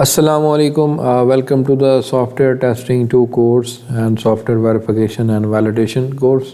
Assalamu alaikum. Welcome to the software testing 2 course and software verification and validation course.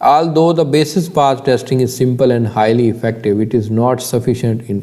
Although the basis path testing is simple and highly effective, it is not sufficient in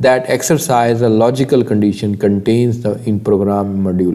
that exercise a logical condition contains the in program module।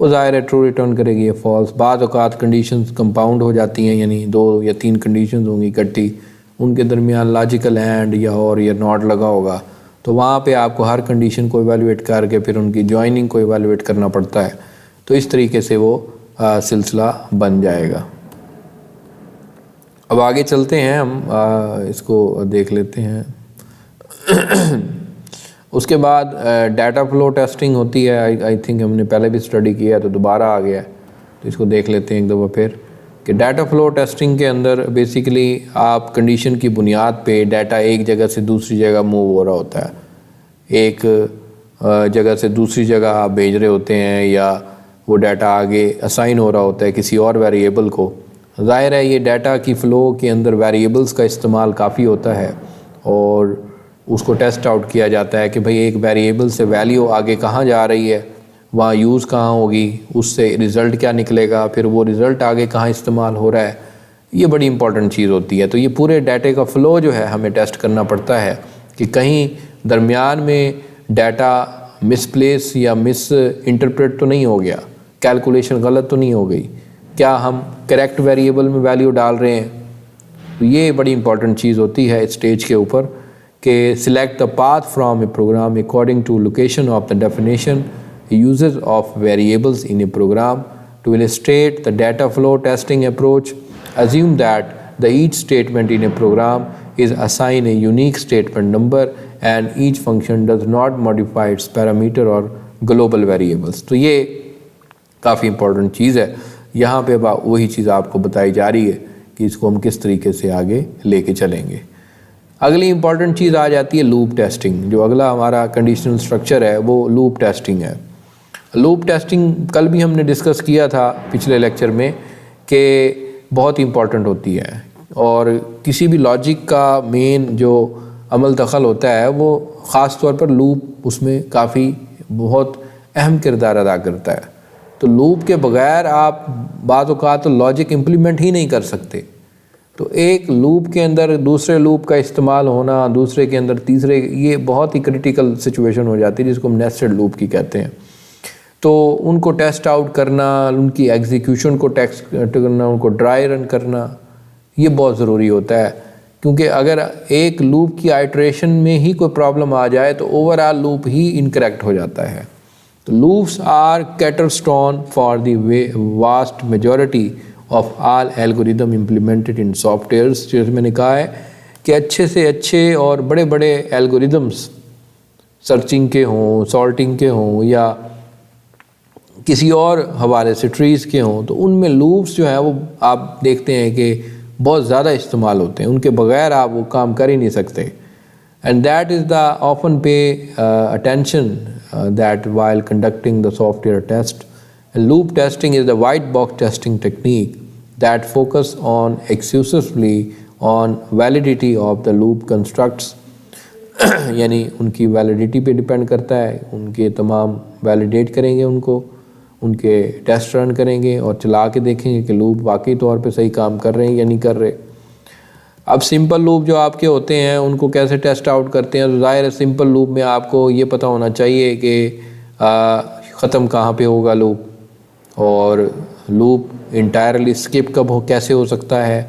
وہ ظاہر ہے true return کرے گی یا false. بعض اوقات conditions compound ہو جاتی ہیں، یعنی 2 یا 3 کنڈیشنز ہوں گی اکٹھی، ان کے درمیان لاجیکل اینڈ یا اور یا ناٹ لگا ہوگا، تو وہاں پہ آپ کو ہر کنڈیشن کو ایویلویٹ کر کے پھر ان کی جوائننگ کو ایویلویٹ کرنا پڑتا ہے. تو اس طریقے سے وہ سلسلہ بن جائے گا. اب آگے چلتے ہیں، ہم اس کو دیکھ لیتے ہیں. اس کے بعد ڈیٹا فلو ٹیسٹنگ ہوتی ہے. آئی تھنک ہم نے پہلے بھی اسٹڈی کیا ہے تو دوبارہ آ گیا ہے، تو اس کو دیکھ لیتے ہیں ایک دفعہ پھر کہ ڈیٹا فلو ٹیسٹنگ کے اندر بیسیکلی آپ کنڈیشن کی بنیاد پہ ڈیٹا ایک جگہ سے دوسری جگہ موو ہو رہا ہوتا ہے. ایک جگہ سے دوسری جگہ آپ بھیج رہے ہوتے ہیں یا وہ ڈیٹا آگے اسائن ہو رہا ہوتا ہے کسی اور ویریبل کو. ظاہر ہے یہ ڈیٹا کی فلو کے اندر ویریبلز کا استعمال کافی ہوتا ہے اور اس کو ٹیسٹ آؤٹ کیا جاتا ہے کہ بھئی ایک ویریبل سے ویلیو آگے کہاں جا رہی ہے، وہاں یوز کہاں ہوگی، اس سے رزلٹ کیا نکلے گا، پھر وہ رزلٹ آگے کہاں استعمال ہو رہا ہے. یہ بڑی امپورٹنٹ چیز ہوتی ہے. تو یہ پورے ڈیٹے کا فلو جو ہے ہمیں ٹیسٹ کرنا پڑتا ہے کہ کہیں درمیان میں ڈیٹا مس پلیس یا مس انٹرپریٹ تو نہیں ہو گیا، کیلکولیشن غلط تو نہیں ہو گئی، کیا ہم کریکٹ ویریبل میں ویلیو ڈال رہے ہیں. تو یہ بڑی امپورٹنٹ چیز ہوتی ہے اسٹیج کے اوپر کہ select the path from a program according to location of the definition uses of variables in a program. To illustrate the data flow testing approach, assume that the each statement in a program is assigned a unique statement number and each function does not modify its parameter or global variables. تو یہ کافی important چیز ہے. یہاں پہ وہی چیز آپ کو بتائی جا رہی ہے کہ اس کو ہم کس طریقے سے آگے لے کے چلیں گے. اگلی امپورٹنٹ چیز آ جاتی ہے لوپ ٹیسٹنگ. جو اگلا ہمارا کنڈیشنل اسٹرکچر ہے وہ لوپ ٹیسٹنگ ہے. لوپ ٹیسٹنگ کل بھی ہم نے ڈسکس کیا تھا پچھلے لیکچر میں کہ بہت امپورٹنٹ ہوتی ہے اور کسی بھی لاجک کا مین جو عمل دخل ہوتا ہے وہ خاص طور پر لوپ اس میں کافی بہت اہم کردار ادا کرتا ہے. تو لوپ کے بغیر آپ بعض اوقات لاجک امپلیمنٹ ہی نہیں کر سکتے. تو ایک لوپ کے اندر دوسرے لوپ کا استعمال ہونا، دوسرے کے اندر تیسرے، یہ بہت ہی کرٹیکل سچویشن ہو جاتی ہے جس کو ہم نیسٹڈ لوپ کی کہتے ہیں. تو ان کو ٹیسٹ آؤٹ کرنا، ان کی ایگزیکیوشن کو ٹیسٹ کرنا، ان کو ڈرائی رن کرنا، یہ بہت ضروری ہوتا ہے. کیونکہ اگر ایک لوپ کی آئٹریشن میں ہی کوئی پرابلم آ جائے تو اوور آل لوپ ہی انکریکٹ ہو جاتا ہے. تو loops are cornerstone for the vast majority of all algorithms implemented in softwares. جیسے میں نے کہا ہے کہ اچھے سے اچھے اور بڑے بڑے ایلگوریدمس سرچنگ کے ہوں، سارٹنگ کے ہوں یا کسی اور حوالے سے ٹریز کے ہوں، تو ان میں لوپس جو ہیں وہ آپ دیکھتے ہیں کہ بہت زیادہ استعمال ہوتے ہیں. ان کے بغیر آپ وہ کام کر ہی نہیں سکتے. And that is the often pay attention that while conducting the soft where test. Loop testing is the white box testing technique that focus on exclusively on validity of the loop constructs. یعنی ان کی validity پہ depend کرتا ہے. ان کے تمام validate کریں گے، ان کو ان کے ٹیسٹ رن کریں گے اور چلا کے دیکھیں گے کہ لوپ واقعی طور پہ صحیح کام کر رہے ہیں یا نہیں کر رہے. اب سمپل لوپ جو آپ کے ہوتے ہیں ان کو کیسے ٹیسٹ آؤٹ کرتے ہیں؟ تو ظاہر ہے سمپل لوپ میں آپ کو یہ پتہ ہونا چاہیے کہ ختم کہاں پہ ہوگا لوپ، اور لوپ انٹائرلی اسکپ کب کیسے ہو سکتا ہے.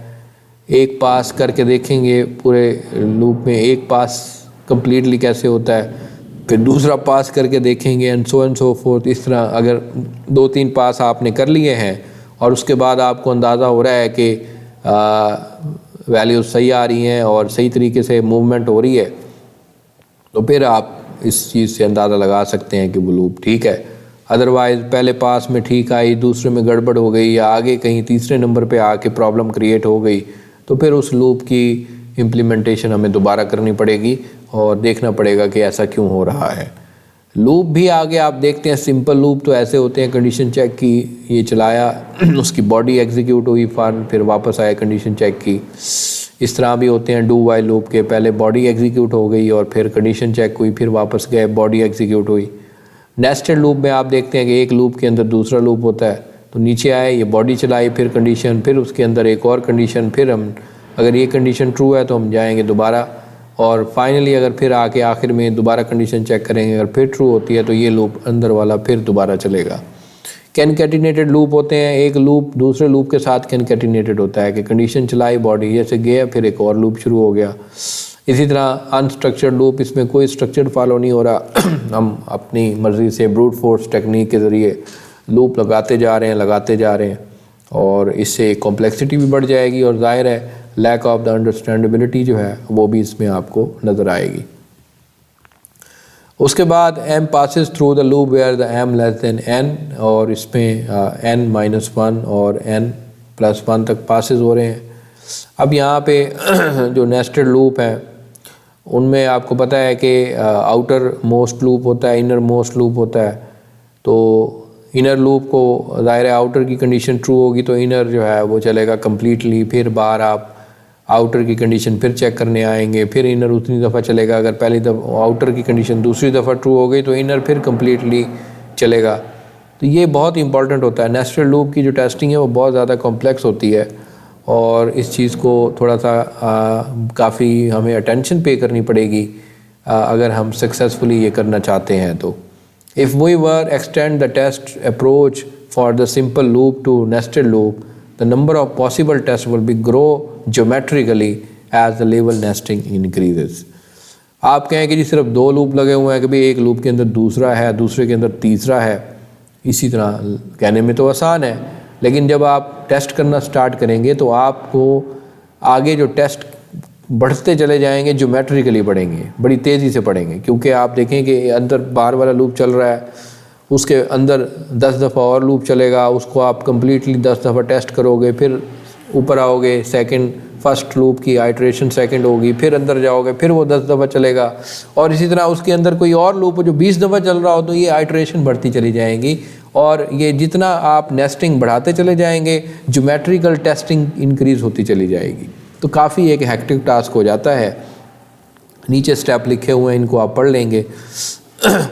ایک پاس کر کے دیکھیں گے پورے لوپ میں، ایک پاس کمپلیٹلی کیسے ہوتا ہے، پھر دوسرا پاس کر کے دیکھیں گے اینڈ سو فورتھ. اس طرح اگر 2-3 پاس آپ نے کر لیے ہیں اور اس کے بعد آپ کو اندازہ ہو رہا ہے کہ ویلیوز صحیح آ رہی ہیں اور صحیح طریقے سے موومنٹ ہو رہی ہے، تو پھر آپ اس چیز سے اندازہ لگا سکتے ہیں کہ وہ لوپ ٹھیک ہے. ادروائز پہلے پاس میں ٹھیک آئی، دوسرے میں گڑبڑ ہو گئی یا آگے کہیں تیسرے نمبر پہ آ کے پرابلم کریٹ ہو گئی، تو پھر اس لوپ کی امپلیمنٹیشن ہمیں دوبارہ کرنی پڑے گی اور دیکھنا پڑے گا کہ ایسا کیوں ہو رہا ہے. لوپ بھی آگے آپ دیکھتے ہیں سمپل لوپ تو ایسے ہوتے ہیں، کنڈیشن چیک کی، یہ چلایا، اس کی باڈی ایگزیکیوٹ ہوئی، پھر واپس آیا کنڈیشن چیک کی. اس طرح بھی ہوتے ہیں ڈو وائل لوپ کے، پہلے باڈی ایگزیکیوٹ ہو گئی اور پھر کنڈیشن چیک ہوئی، پھر واپس گئے، باڈی ایگزیکیوٹ ہوئی. نیسٹڈ لوپ میں آپ دیکھتے ہیں کہ ایک لوپ کے اندر دوسرا لوپ ہوتا ہے، تو نیچے آئے، یہ باڈی چلائی، پھر کنڈیشن، پھر اس کے اندر ایک اور کنڈیشن، پھر ہم اگر یہ کنڈیشن ٹرو ہے تو ہم جائیں گے دوبارہ، اور فائنلی اگر پھر آ کے آخر میں دوبارہ کنڈیشن چیک کریں گے، اگر پھر ٹرو ہوتی ہے تو یہ لوپ اندر والا پھر دوبارہ چلے گا. کینکیٹینیٹڈ لوپ ہوتے ہیں، ایک لوپ دوسرے لوپ کے ساتھ کینکیٹینیٹڈ ہوتا ہے کہ کنڈیشن چلائی باڈی جیسے گیا پھر ایک اور لوپ شروع ہو گیا. اسی طرح انسٹرکچرڈ لوپ، اس میں کوئی اسٹرکچر فالو نہیں ہو رہا، ہم اپنی مرضی سے بروٹ فورس ٹیکنیک کے ذریعے لوپ لگاتے جا رہے ہیں اور اس سے کمپلیکسٹی بھی بڑھ جائے گی اور ظاہر ہے لیک آف دا انڈرسٹینڈیبلٹی جو ہے وہ بھی اس میں آپ کو نظر آئے گی. اس کے بعد m passes through the loop where the m less than n، اور اس میں n-1 اور n+1 تک پاسز ہو رہے ہیں. اب یہاں پہ جو نیسٹڈ لوپ ہیں ان میں آپ کو پتہ ہے کہ آؤٹر موسٹ لوپ ہوتا ہے، انر موسٹ لوپ ہوتا ہے. تو انر لوپ کو ظاہر ہے آؤٹر کی کنڈیشن ٹرو ہوگی تو انر جو ہے وہ چلے گا کمپلیٹلی، پھر باہر آپ آؤٹر کی کنڈیشن پھر چیک کرنے آئیں گے، پھر انر اتنی دفعہ چلے گا. اگر پہلی دفعہ آؤٹر کی کنڈیشن دوسری دفعہ ٹرو ہو گئی تو انر پھر کمپلیٹلی چلے گا. تو یہ بہت امپورٹنٹ ہوتا ہے. نیسٹڈ لوپ کی جو ٹیسٹنگ ہے وہ بہت زیادہ کمپلیکس ہوتی ہے اور اس چیز کو تھوڑا سا کافی ہمیں اٹینشن پے کرنی پڑے گی اگر ہم سکسیزفلی یہ کرنا چاہتے ہیں. تو if we were extend the test approach for the simple loop to nested loop, the number of possible tests will be grow geometrically as the level nesting increases. آپ کہیں کہ جی صرف 2 لوپ لگے ہوئے ہیں کہ بھئی ایک لوپ کے اندر دوسرا ہے، دوسرے کے اندر تیسرا ہے، اسی طرح کہنے میں تو آسان ہے لیکن جب آپ ٹیسٹ کرنا سٹارٹ کریں گے تو آپ کو آگے جو ٹیسٹ بڑھتے چلے جائیں گے، جیومیٹریکلی بڑھیں گے، بڑی تیزی سے بڑھیں گے. کیونکہ آپ دیکھیں کہ اندر باہر والا لوپ چل رہا ہے، اس کے اندر 10 دفعہ اور لوپ چلے گا، اس کو آپ کمپلیٹلی 10 دفعہ ٹیسٹ کرو گے، پھر اوپر آؤ گے، فرسٹ لوپ کی آئٹریشن سیکنڈ ہوگی، پھر اندر جاؤ گے، پھر وہ 10 دفعہ چلے گا، اور اسی طرح اس کے اندر کوئی اور لوپ جو 20 دفعہ چل رہا ہو تو یہ آئٹریشن بڑھتی چلی جائیں گی. اور یہ جتنا آپ نیسٹنگ بڑھاتے چلے جائیں گے جیومیٹریکل ٹیسٹنگ انکریز ہوتی چلی جائے گی. تو کافی ایک ہیکٹک ٹاسک ہو جاتا ہے. نیچے سٹیپ لکھے ہوئے ہیں، ان کو آپ پڑھ لیں گے.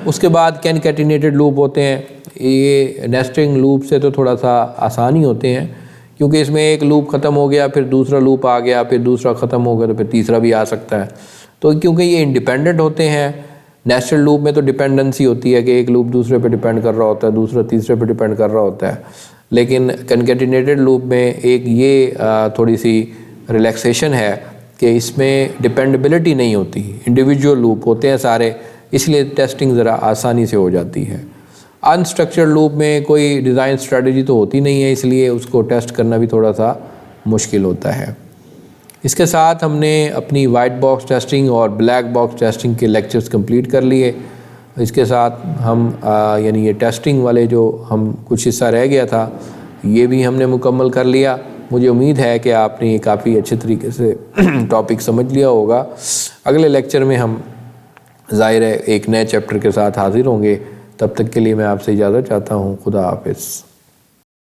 اس کے بعد کینکیٹینیٹڈ لوپ ہوتے ہیں. یہ نیسٹنگ لوپ سے تو تھوڑا سا آسانی ہوتے ہیں کیونکہ اس میں ایک لوپ ختم ہو گیا، پھر دوسرا لوپ آ گیا، پھر دوسرا ختم ہو گیا تو پھر تیسرا بھی آ سکتا ہے. تو کیونکہ یہ انڈیپینڈنٹ ہوتے ہیں، نیسٹڈ لوپ میں تو ڈیپینڈنسی ہوتی ہے کہ ایک لوپ دوسرے پہ ڈیپینڈ کر رہا ہوتا ہے، دوسرا تیسرے پہ ڈیپینڈ کر رہا ہوتا ہے. لیکن کنکیٹینیٹڈ لوپ میں ایک یہ تھوڑی سی ریلیکسیشن ہے کہ اس میں ڈیپینڈیبلٹی نہیں ہوتی، انڈیویجول لوپ ہوتے ہیں سارے، اس لیے ٹیسٹنگ ذرا آسانی سے ہو جاتی ہے. انسٹرکچرڈ لوپ میں کوئی ڈیزائن اسٹریٹجی تو ہوتی نہیں ہے، اس لیے اس کو ٹیسٹ کرنا بھی تھوڑا سا مشکل ہوتا ہے. اس کے ساتھ ہم نے اپنی وائٹ باکس ٹیسٹنگ اور بلیک باکس ٹیسٹنگ کے لیکچرز کمپلیٹ کر لیے. اس کے ساتھ ہم یعنی یہ ٹیسٹنگ والے جو ہم کچھ حصہ رہ گیا تھا یہ بھی ہم نے مکمل کر لیا. مجھے امید ہے کہ آپ نے یہ کافی اچھے طریقے سے ٹاپک سمجھ لیا ہوگا. اگلے لیکچر میں ہم ظاہر ہے ایک نئے چیپٹر کے ساتھ حاضر ہوں گے. تب تک کے لیے میں آپ سے اجازت چاہتا ہوں. خدا حافظ.